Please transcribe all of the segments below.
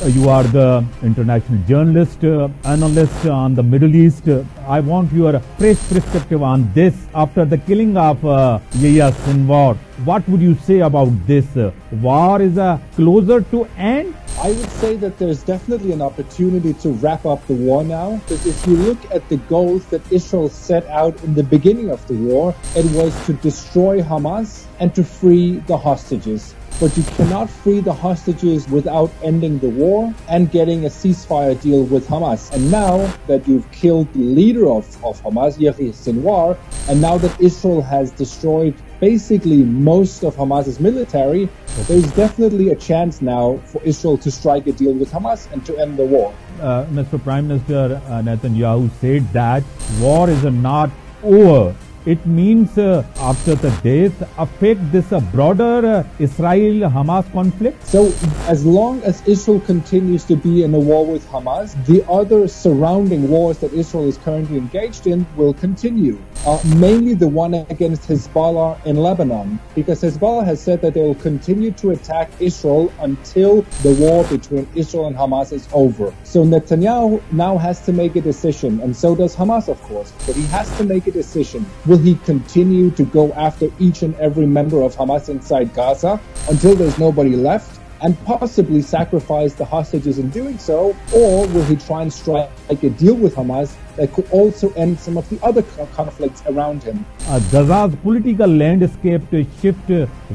You are the international journalist, analyst on the Middle East. I want your fresh perspective on this. After the killing of Sinwar, what would you say about this? War is closer to end? I would say that there's definitely an opportunity to wrap up the war now. Because if you look at the goals that Israel set out in the beginning of the war, it was to destroy Hamas and to free the hostages. But you cannot free the hostages without ending the war and getting a ceasefire deal with Hamas. And now that you've killed the leader of Hamas, Sinwar, and now that Israel has destroyed basically most of Hamas's military, there's definitely a chance now for Israel to strike a deal with Hamas and to end the war. Mr. Prime Minister Netanyahu said that war is not over. It means after the death affect this broader Israel-Hamas conflict? So as long as Israel continues to be in a war with Hamas, the other surrounding wars that Israel is currently engaged in will continue. Mainly the one against Hezbollah in Lebanon, because Hezbollah has said that they will continue to attack Israel until the war between Israel and Hamas is over. So Netanyahu now has to make a decision, and so does Hamas, of course, but he has to make a decision. Will he continue to go after each and every member of Hamas inside Gaza until there's nobody left and possibly sacrifice the hostages in doing so? Or will he try and strike a deal with Hamas that could also end some of the other conflicts around him? Gaza's political landscape shift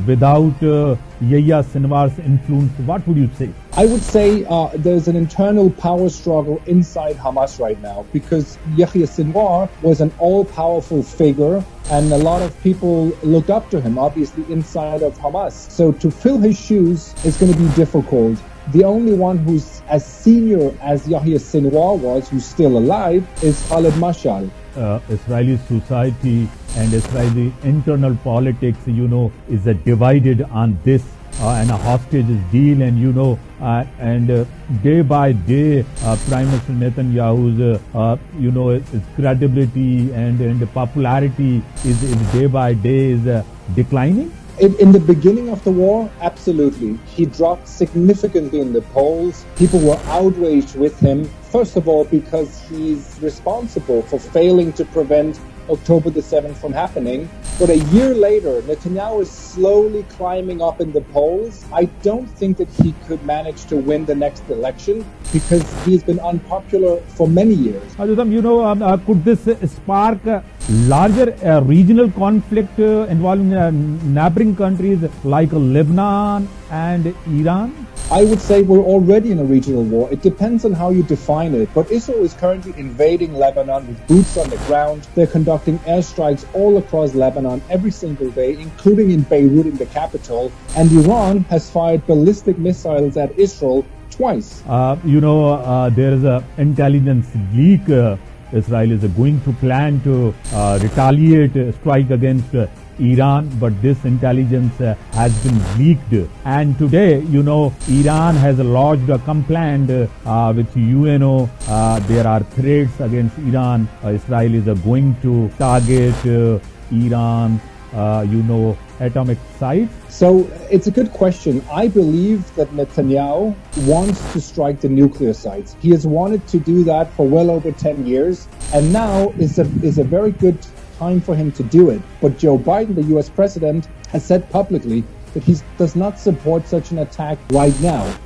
without Sinwar's influence. What would you say? I would say there's an internal power struggle inside Hamas right now, because Sinwar was an all-powerful figure and a lot of people looked up to him, obviously, inside of Hamas. So to fill his shoes is going to be difficult. The only one who's as senior as Sinwar was, who's still alive, is Khalid Mashal. Israeli society and Israeli internal politics, is divided on this and a hostage deal, and and day by day, Prime Minister Netanyahu's his credibility and popularity is day by day is declining. In the beginning of the war, absolutely. He dropped significantly in the polls. People were outraged with him. First of all, because he's responsible for failing to prevent October the 7th from happening. But a year later, Netanyahu is slowly climbing up in the polls. I don't think that he could manage to win the next election because he's been unpopular for many years. Jotam, could this spark larger regional conflict involving neighboring countries like Lebanon and Iran? I would say we're already in a regional war. It depends on how you define it. But Israel is currently invading Lebanon with boots on the ground. They're conducting airstrikes all across Lebanon every single day, including in Beirut, in the capital. And Iran has fired ballistic missiles at Israel twice. There is an intelligence leak. Israel is going to plan to retaliate, strike against Iran, but this intelligence has been leaked. And today, Iran has lodged a complaint with UNO. There are threats against Iran. Israel is going to target Iran, atomic sites. So it's a good question. I believe that Netanyahu wants to strike the nuclear sites. He has wanted to do that for well over 10 years, and now is a very good time for him to do it. But Joe Biden, the US president, has said publicly that he does not support such an attack right now.